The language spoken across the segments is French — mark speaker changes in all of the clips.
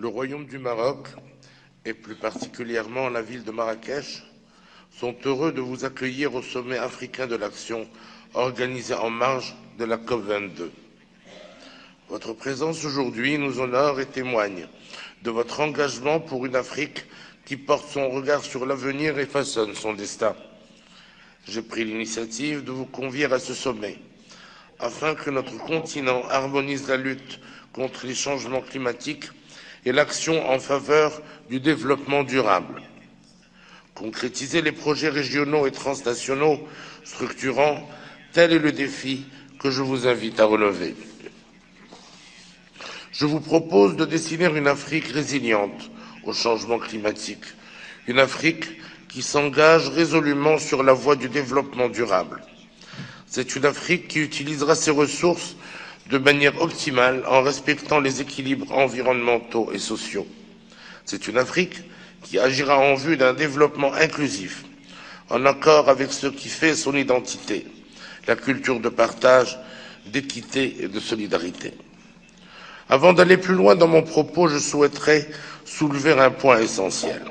Speaker 1: Le Royaume du Maroc, et plus particulièrement la ville de Marrakech, sont heureux de vous accueillir au sommet africain de l'action organisé en marge de la COP22. Votre présence aujourd'hui nous honore et témoigne de votre engagement pour une Afrique qui porte son regard sur l'avenir et façonne son destin. J'ai pris l'initiative de vous convier à ce sommet afin que notre continent harmonise la lutte contre les changements climatiques et l'action en faveur du développement durable. Concrétiser les projets régionaux et transnationaux structurants, tel est le défi que je vous invite à relever. Je vous propose de dessiner une Afrique résiliente au changement climatique, une Afrique qui s'engage résolument sur la voie du développement durable. C'est une Afrique qui utilisera ses ressources de manière optimale en respectant les équilibres environnementaux et sociaux. C'est une Afrique qui agira en vue d'un développement inclusif, en accord avec ce qui fait son identité, la culture de partage, d'équité et de solidarité. Avant d'aller plus loin dans mon propos, je souhaiterais soulever un point essentiel.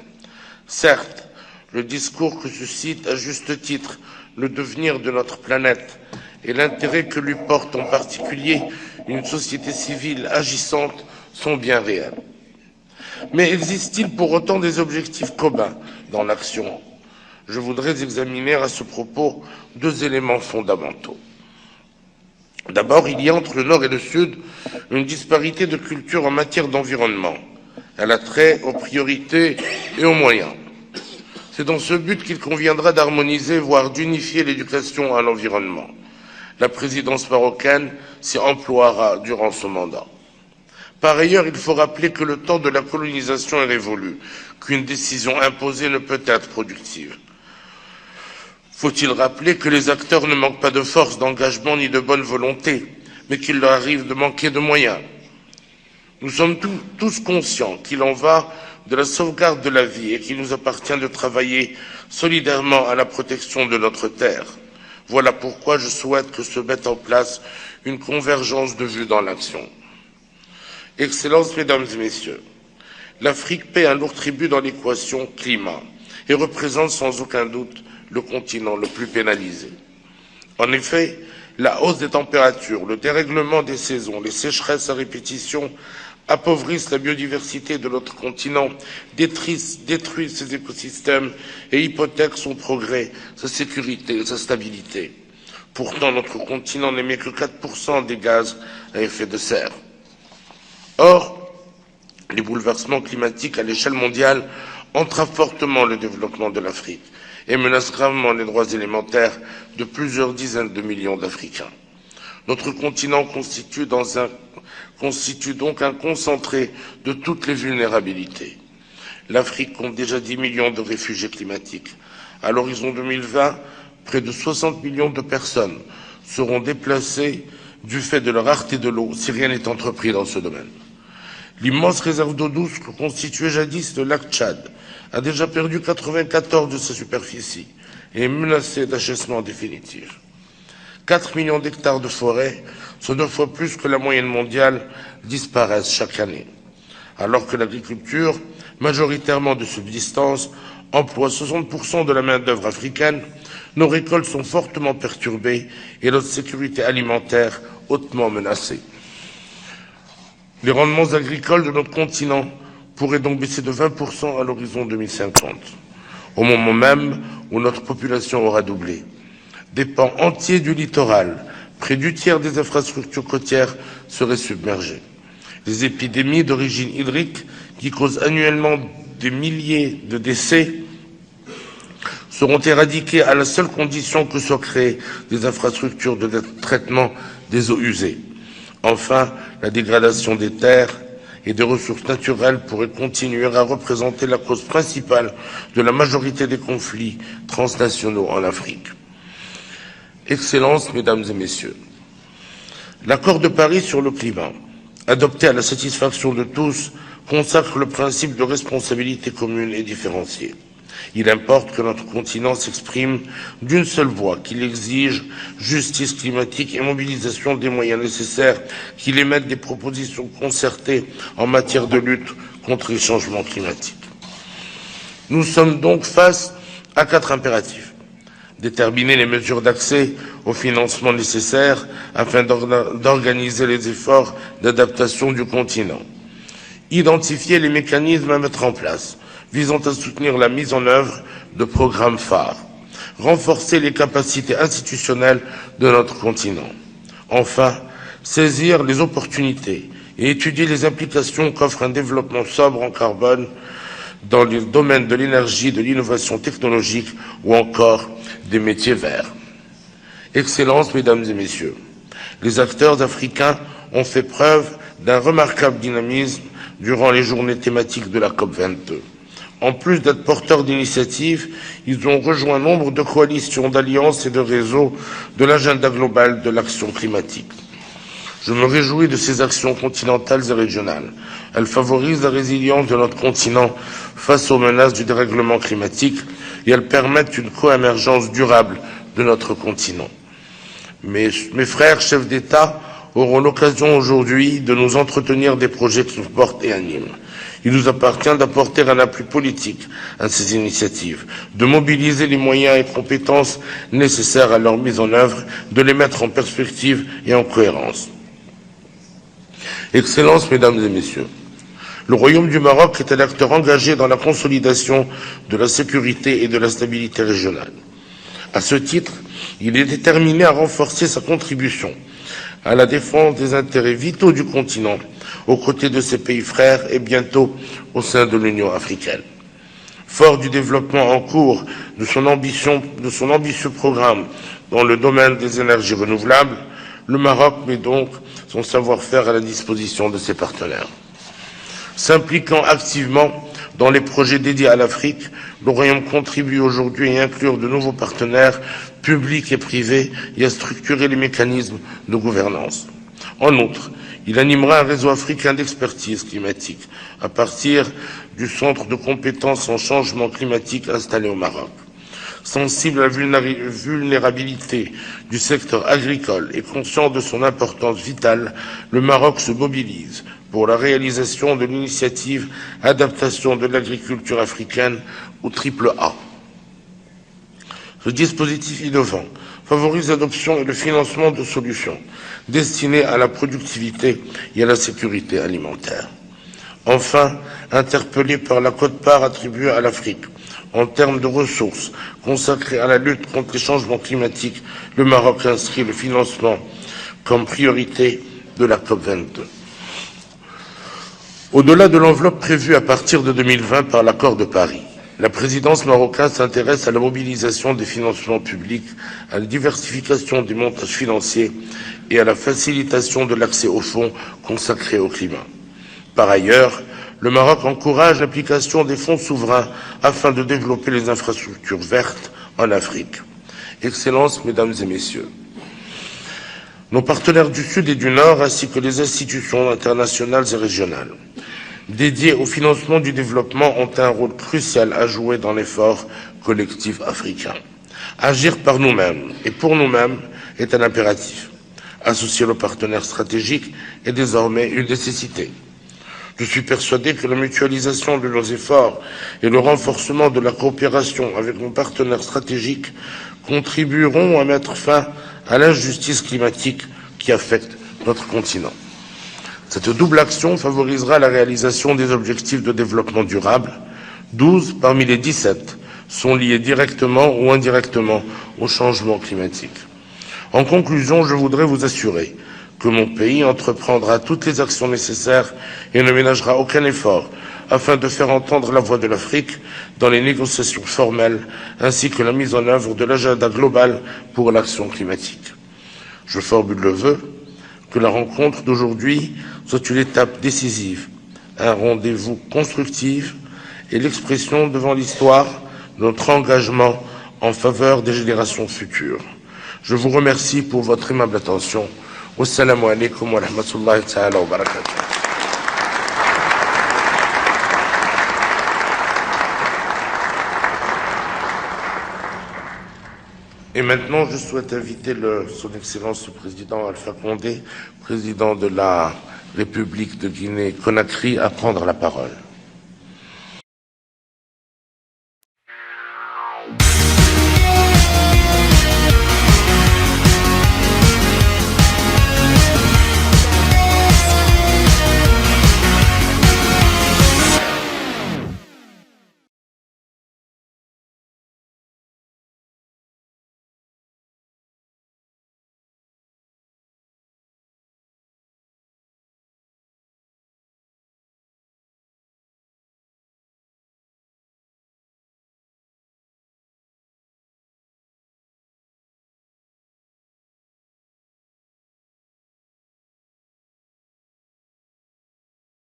Speaker 1: Certes, le discours que suscite à juste titre le devenir de notre planète et l'intérêt que lui porte en particulier une société civile agissante sont bien réels. Mais existe-t-il pour autant des objectifs communs dans l'action? Je voudrais examiner à ce propos deux éléments fondamentaux. D'abord, il y a entre le Nord et le Sud une disparité de culture en matière d'environnement. Elle a trait aux priorités et aux moyens. C'est dans ce but qu'il conviendra d'harmoniser, voire d'unifier l'éducation à l'environnement. La présidence marocaine s'y emploiera durant ce mandat. Par ailleurs, il faut rappeler que le temps de la colonisation est révolu, qu'une décision imposée ne peut être productive. Faut-il rappeler que les acteurs ne manquent pas de force, d'engagement ni de bonne volonté, mais qu'il leur arrive de manquer de moyens. Nous sommes tous conscients qu'il en va de la sauvegarde de la vie et qu'il nous appartient de travailler solidairement à la protection de notre terre. Voilà pourquoi je souhaite que se mette en place une convergence de vues dans l'action. Excellences, Mesdames et Messieurs, l'Afrique paie un lourd tribut dans l'équation climat et représente sans aucun doute le continent le plus pénalisé. En effet, la hausse des températures, le dérèglement des saisons, les sécheresses à répétition appauvrissent la biodiversité de notre continent, détruisent ses écosystèmes et hypothèquent son progrès, sa sécurité et sa stabilité. Pourtant, notre continent n'émet que 4% des gaz à effet de serre. Or, les bouleversements climatiques à l'échelle mondiale entravent fortement le développement de l'Afrique et menacent gravement les droits élémentaires de plusieurs dizaines de millions d'Africains. Notre continent constitue donc un concentré de toutes les vulnérabilités. L'Afrique compte déjà 10 millions de réfugiés climatiques. À l'horizon 2020, près de 60 millions de personnes seront déplacées du fait de la rareté de l'eau si rien n'est entrepris dans ce domaine. L'immense réserve d'eau douce que constituait jadis le lac Tchad a déjà perdu 94% de sa superficie et est menacée d'achèvement définitif. 4 millions d'hectares de forêt, soit 9 fois plus que la moyenne mondiale, disparaissent chaque année. Alors que l'agriculture, majoritairement de subsistance, emploie 60% de la main-d'œuvre africaine, nos récoltes sont fortement perturbées et notre sécurité alimentaire hautement menacée. Les rendements agricoles de notre continent pourraient donc baisser de 20% à l'horizon 2050, au moment même où notre population aura doublé. Des pans entiers du littoral, près du tiers des infrastructures côtières, seraient submergés. Les épidémies d'origine hydrique, qui causent annuellement des milliers de décès, seront éradiquées à la seule condition que soient créées des infrastructures de traitement des eaux usées. Enfin, la dégradation des terres et des ressources naturelles pourrait continuer à représenter la cause principale de la majorité des conflits transnationaux en Afrique. Excellences, Mesdames et Messieurs, l'accord de Paris sur le climat, adopté à la satisfaction de tous, consacre le principe de responsabilité commune et différenciée. Il importe que notre continent s'exprime d'une seule voix, qu'il exige justice climatique et mobilisation des moyens nécessaires, qu'il émette des propositions concertées en matière de lutte contre les changements climatiques. Nous sommes donc face à 4 impératifs. Déterminer les mesures d'accès au financement nécessaires afin d'organiser les efforts d'adaptation du continent. Identifier les mécanismes à mettre en place visant à soutenir la mise en œuvre de programmes phares. Renforcer les capacités institutionnelles de notre continent. Enfin, saisir les opportunités et étudier les implications qu'offre un développement sobre en carbone dans les domaines de l'énergie, de l'innovation technologique ou encore des métiers verts. Excellences, Mesdames et Messieurs, les acteurs africains ont fait preuve d'un remarquable dynamisme durant les journées thématiques de la COP22. En plus d'être porteurs d'initiatives, ils ont rejoint nombre de coalitions, d'alliances et de réseaux de l'agenda global de l'action climatique. Je me réjouis de ces actions continentales et régionales. Elles favorisent la résilience de notre continent face aux menaces du dérèglement climatique et elles permettent une coémergence durable de notre continent. Mes frères chefs d'État auront l'occasion aujourd'hui de nous entretenir des projets qui nous portent et animent. Il nous appartient d'apporter un appui politique à ces initiatives, de mobiliser les moyens et compétences nécessaires à leur mise en œuvre, de les mettre en perspective et en cohérence. Excellences, Mesdames et Messieurs, le Royaume du Maroc est un acteur engagé dans la consolidation de la sécurité et de la stabilité régionale. À ce titre, il est déterminé à renforcer sa contribution à la défense des intérêts vitaux du continent, aux côtés de ses pays frères et bientôt au sein de l'Union africaine. Fort du développement en cours de son ambitieux programme dans le domaine des énergies renouvelables, le Maroc met donc son savoir-faire à la disposition de ses partenaires. S'impliquant activement dans les projets dédiés à l'Afrique, le Royaume contribue aujourd'hui à inclure de nouveaux partenaires publics et privés et à structurer les mécanismes de gouvernance. En outre, il animera un réseau africain d'expertise climatique à partir du centre de compétences en changement climatique installé au Maroc. Sensible à la vulnérabilité du secteur agricole et conscient de son importance vitale, le Maroc se mobilise pour la réalisation de l'initiative Adaptation de l'agriculture africaine ou AAA. Ce dispositif innovant favorise l'adoption et le financement de solutions destinées à la productivité et à la sécurité alimentaire. Enfin, interpellé par la quote-part attribuée à l'Afrique en termes de ressources consacrées à la lutte contre les changements climatiques, le Maroc inscrit le financement comme priorité de la COP22. Au-delà de l'enveloppe prévue à partir de 2020 par l'accord de Paris, la présidence marocaine s'intéresse à la mobilisation des financements publics, à la diversification des montages financiers et à la facilitation de l'accès aux fonds consacrés au climat. Par ailleurs, le Maroc encourage l'application des fonds souverains afin de développer les infrastructures vertes en Afrique. Excellences, Mesdames et Messieurs, nos partenaires du Sud et du Nord, ainsi que les institutions internationales et régionales dédiées au financement du développement ont un rôle crucial à jouer dans l'effort collectif africain. Agir par nous-mêmes et pour nous-mêmes est un impératif. Associer nos partenaires stratégiques est désormais une nécessité. Je suis persuadé que la mutualisation de nos efforts et le renforcement de la coopération avec nos partenaires stratégiques contribueront à mettre fin à l'injustice climatique qui affecte notre continent. Cette double action favorisera la réalisation des objectifs de développement durable. 12 parmi les 17 sont liés directement ou indirectement au changement climatique. En conclusion, je voudrais vous assurer que mon pays entreprendra toutes les actions nécessaires et ne ménagera aucun effort afin de faire entendre la voix de l'Afrique dans les négociations formelles ainsi que la mise en œuvre de l'agenda global pour l'action climatique. Je formule le vœu que la rencontre d'aujourd'hui soit une étape décisive, un rendez-vous constructif et l'expression devant l'histoire de notre engagement en faveur des générations futures. Je vous remercie pour votre aimable attention. Wassalamu alaikum wa rahmatullahi ta'ala wa barakatuh. Et maintenant, je souhaite inviter son Excellence le Président Alpha Condé, Président de la République de Guinée-Conakry, à prendre la parole.